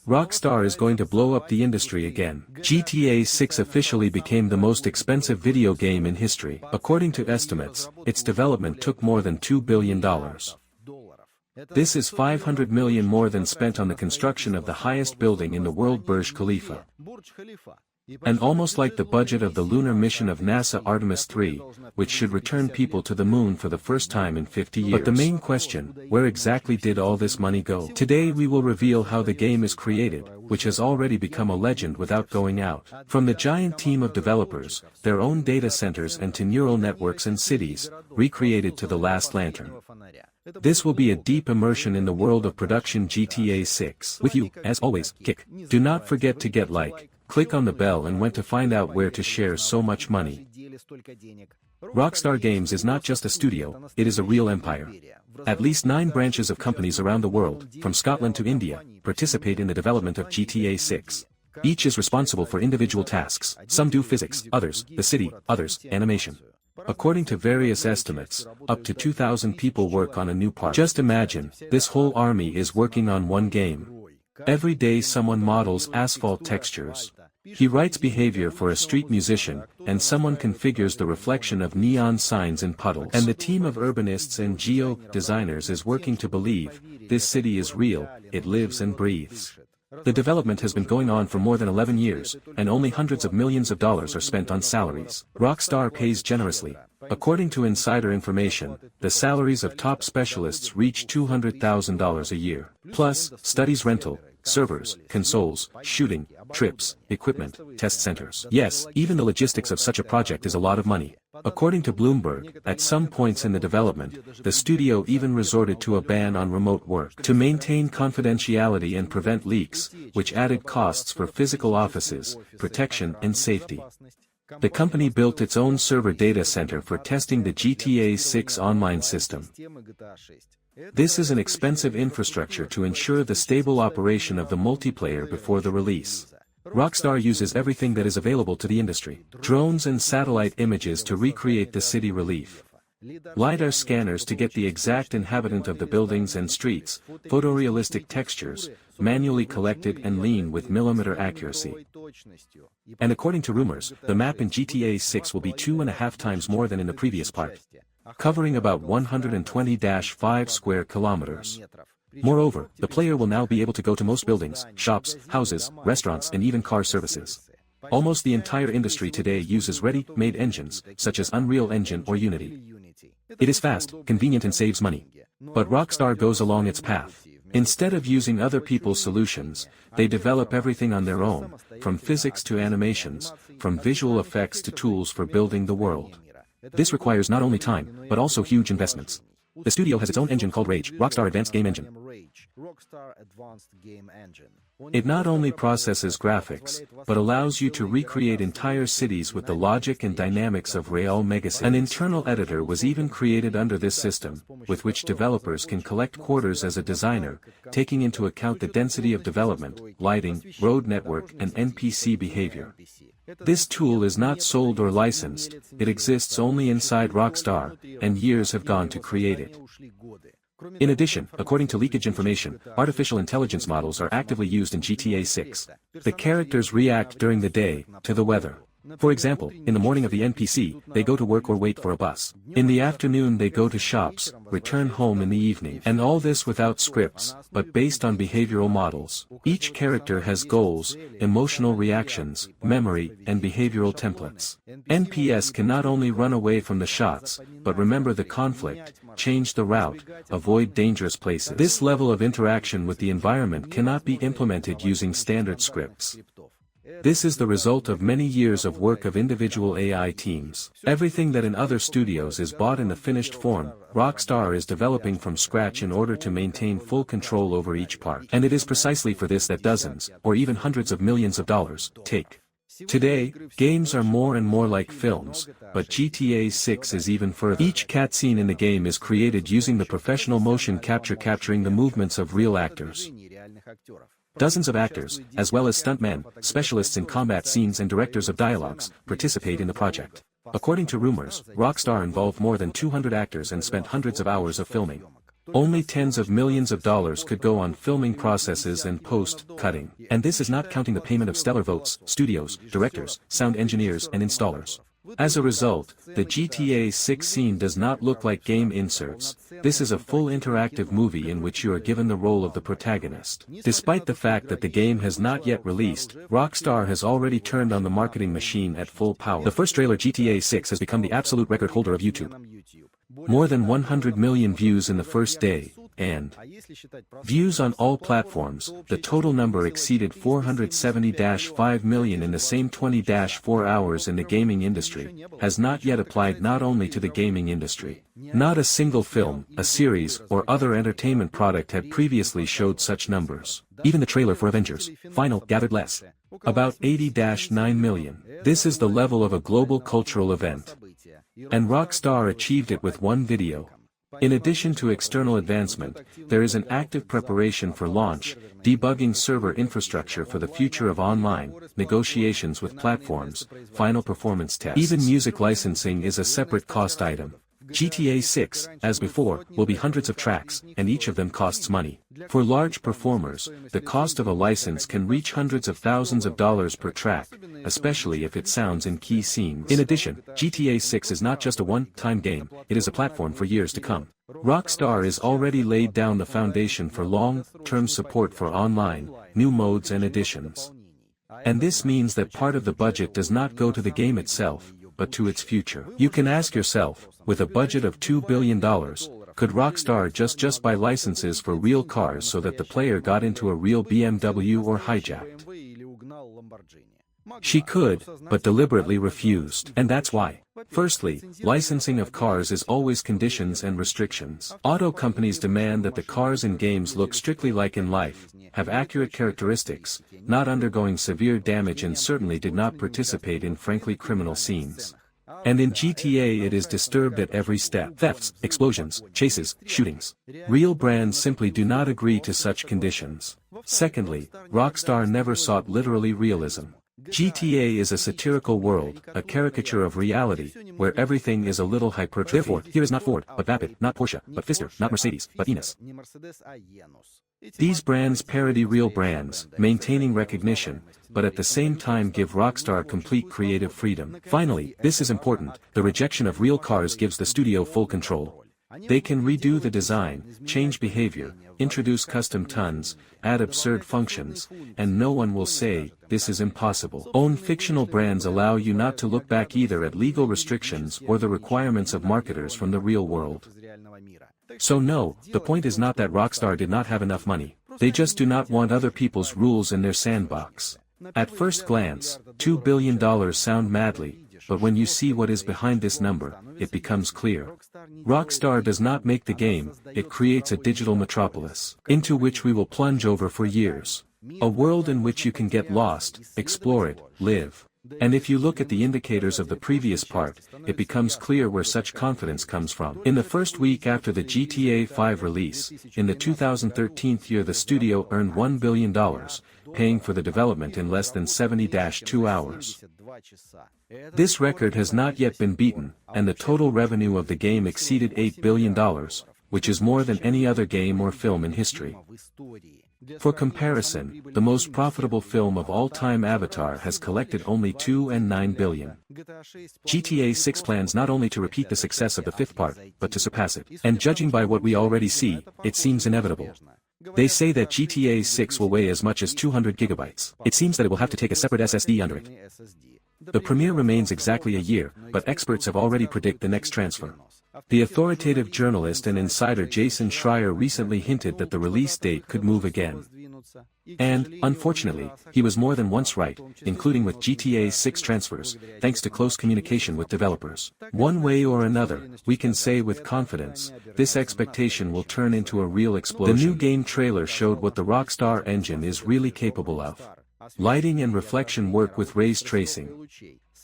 Rockstar is going to blow up the industry again. GTA 6 officially became the most expensive video game in history. According to estimates, its development took more than $2 billion. This is $500 million more than spent on the construction of the highest building in the world, Burj Khalifa. And almost like the budget of the lunar mission of NASA Artemis 3, which should return people to the moon for the first time in 50 years. But the main question, where exactly did all this money go? Today we will reveal how the game is created, which has already become a legend without going out. From the giant team of developers, their own data centers and to neural networks and cities, recreated to the last lantern. This will be a deep immersion in the world of production GTA 6. With you, as always, Kick. Do not forget to get like, click on the bell and when to find out where to share so much money. Rockstar Games is not just a studio, it is a real empire. At least 9 branches of companies around the world, from Scotland to India, participate in the development of GTA 6. Each is responsible for individual tasks, some do physics, others, the city, others, animation. According to various estimates, up to 2,000 people work on a new part. Just imagine, this whole army is working on one game. Every day someone models asphalt textures. He writes behavior for a street musician, and someone configures the reflection of neon signs in puddles. And the team of urbanists and geo-designers is working to believe, this city is real, it lives and breathes. The development has been going on for more than 11 years, and only hundreds of millions of dollars are spent on salaries. Rockstar pays generously. According to insider information, the salaries of top specialists reach $200,000 a year. Plus, studies rental, servers, consoles, shooting, trips, equipment, test centers. Yes, even the logistics of such a project is a lot of money. According to Bloomberg, at some points in the development, the studio even resorted to a ban on remote work to maintain confidentiality and prevent leaks, which added costs for physical offices, protection and safety. The company built its own server data center for testing the GTA 6 online system. This is an expensive infrastructure to ensure the stable operation of the multiplayer before the release. Rockstar uses everything that is available to the industry. Drones and satellite images to recreate the city relief. LiDAR scanners to get the exact inhabitant of the buildings and streets, photorealistic textures, manually collected and lean with millimeter accuracy. And according to rumors, the map in GTA 6 will be 2.5 times more than in the previous part, covering about 120-5 square kilometers. Moreover, the player will now be able to go to most buildings, shops, houses, restaurants and even car services. Almost the entire industry today uses ready-made engines, such as Unreal Engine or Unity. It is fast, convenient and saves money. But Rockstar goes along its path. Instead of using other people's solutions, they develop everything on their own, from physics to animations, from visual effects to tools for building the world. This requires not only time, but also huge investments. The studio has its own engine called Rage, Rockstar Advanced Game Engine. It not only processes graphics, but allows you to recreate entire cities with the logic and dynamics of real megacities. An internal editor was even created under this system, with which developers can collect quarters as a designer, taking into account the density of development, lighting, road network and NPC behavior. This tool is not sold or licensed, it exists only inside Rockstar, and years have gone to create it. In addition, according to leakage information, artificial intelligence models are actively used in GTA 6. The characters react during the day, to the weather. For example, in the morning of the NPC, they go to work or wait for a bus. In the afternoon they go to shops, return home in the evening. And all this without scripts, but based on behavioral models. Each character has goals, emotional reactions, memory, and behavioral templates. NPS can not only run away from the shots, but remember the conflict, change the route, avoid dangerous places. This level of interaction with the environment cannot be implemented using standard scripts. This is the result of many years of work of individual AI teams. Everything that in other studios is bought in the finished form, Rockstar is developing from scratch in order to maintain full control over each part. And it is precisely for this that dozens, or even hundreds of millions of dollars, take. Today, games are more and more like films, but GTA 6 is even further. Each cutscene in the game is created using the professional motion capture capturing the movements of real actors. Dozens of actors, as well as stuntmen, specialists in combat scenes and directors of dialogues, participate in the project. According to rumors, Rockstar involved more than 200 actors and spent hundreds of hours of filming. Only tens of millions of dollars could go on filming processes and post-cutting. And this is not counting the payment of stellar votes, studios, directors, sound engineers and installers. As a result, the GTA 6 scene does not look like game inserts. This is a full interactive movie in which you are given the role of the protagonist. Despite the fact that the game has not yet released, Rockstar has already turned on the marketing machine at full power. The first trailer GTA 6 has become the absolute record holder of YouTube. More than 100 million views in the first day, and views on all platforms, the total number exceeded 470-5 million in the same 20-4 hours in the gaming industry, has not yet applied not only to the gaming industry. Not a single film, a series, or other entertainment product had previously showed such numbers. Even the trailer for Avengers, Final, gathered less. About 80-9 million. This is the level of a global cultural event. And Rockstar achieved it with one video. In addition to external advancement, there is an active preparation for launch, debugging server infrastructure for the future of online, negotiations with platforms, final performance tests. Even music licensing is a separate cost item. GTA 6, as before, will be hundreds of tracks, and each of them costs money. For large performers, the cost of a license can reach hundreds of thousands of dollars per track, especially if it sounds in key scenes. In addition, GTA 6 is not just a one-time game, it is a platform for years to come. Rockstar is already laid down the foundation for long-term support for online, new modes and additions. And this means that part of the budget does not go to the game itself, but to its future. You can ask yourself, with a budget of $2 billion, could Rockstar just buy licenses for real cars so that the player got into a real BMW or hijacked? She could, but deliberately refused. And that's why. Firstly, licensing of cars is always conditions and restrictions. Auto companies demand that the cars in games look strictly like in life, have accurate characteristics, not undergoing severe damage and certainly did not participate in frankly criminal scenes. And in GTA it is disturbed at every step. Thefts, explosions, chases, shootings. Real brands simply do not agree to such conditions. Secondly, Rockstar never sought literally realism. GTA is a satirical world, a caricature of reality, where everything is a little hypertrophy. Therefore, here is not Ford, but Vapid, not Porsche, but Pfister, not Mercedes, but Enos. These brands parody real brands, maintaining recognition, but at the same time give Rockstar complete creative freedom. Finally, this is important, the rejection of real cars gives the studio full control. They can redo the design, change behavior, introduce custom tons, add absurd functions, and no one will say, this is impossible. Own fictional brands allow you not to look back either at legal restrictions or the requirements of marketers from the real world. So no, the point is not that Rockstar did not have enough money. They just do not want other people's rules in their sandbox. At first glance, $2 billion sound madly, but when you see what is behind this number, it becomes clear. Rockstar does not make the game, it creates a digital metropolis, into which we will plunge over for years. A world in which you can get lost, explore it, live. And if you look at the indicators of the previous part, it becomes clear where such confidence comes from. In the first week after the GTA 5 release, in the 2013 year the studio earned $1 billion, paying for the development in less than 70-2 hours. This record has not yet been beaten, and the total revenue of the game exceeded $8 billion, which is more than any other game or film in history. For comparison, the most profitable film of all time, Avatar, has collected only $2.9 billion. GTA 6 plans not only to repeat the success of the fifth part, but to surpass it. And judging by what we already see, it seems inevitable. They say that GTA 6 will weigh as much as 200 gigabytes. It seems that it will have to take a separate SSD under it. The premiere remains exactly a year, but experts have already predicted the next transfer. The authoritative journalist and insider Jason Schreier recently hinted that the release date could move again. And, unfortunately, he was more than once right, including with GTA 6 transfers, thanks to close communication with developers. One way or another, we can say with confidence, this expectation will turn into a real explosion. The new game trailer showed what the Rockstar engine is really capable of. Lighting and reflection work with rays tracing.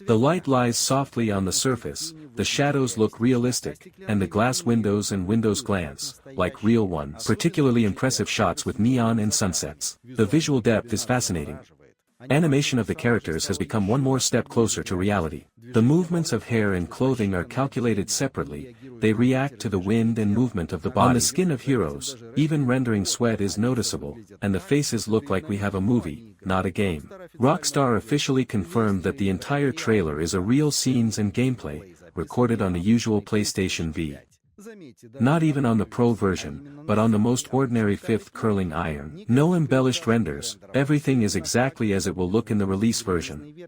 The light lies softly on the surface, the shadows look realistic, and the glass windows and windows glance like real ones. Particularly impressive shots with neon and sunsets. The visual depth is fascinating. Animation of the characters has become one more step closer to reality. The movements of hair and clothing are calculated separately, they react to the wind and movement of the body. On the skin of heroes, even rendering sweat is noticeable, and the faces look like we have a movie, not a game. Rockstar officially confirmed that the entire trailer is a real scenes and gameplay, recorded on the usual PlayStation V. Not even on the Pro version, but on the most ordinary 5th curling iron. No embellished renders, everything is exactly as it will look in the release version.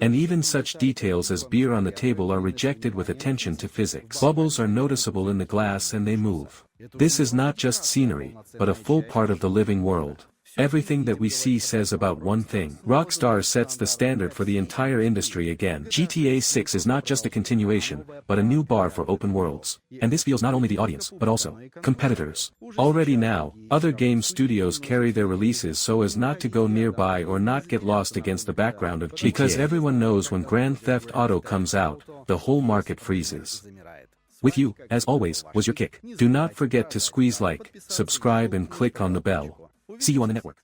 And even such details as beer on the table are rejected with attention to physics. Bubbles are noticeable in the glass and they move. This is not just scenery, but a full part of the living world. Everything that we see says about one thing. Rockstar sets the standard for the entire industry again. GTA 6 is not just a continuation, but a new bar for open worlds. And this feels not only the audience, but also competitors. Already now, other game studios carry their releases so as not to go nearby or not get lost against the background of GTA. Because everyone knows when Grand Theft Auto comes out, the whole market freezes. With you, as always, was your kick. Do not forget to squeeze like, subscribe and click on the bell. See you on the network.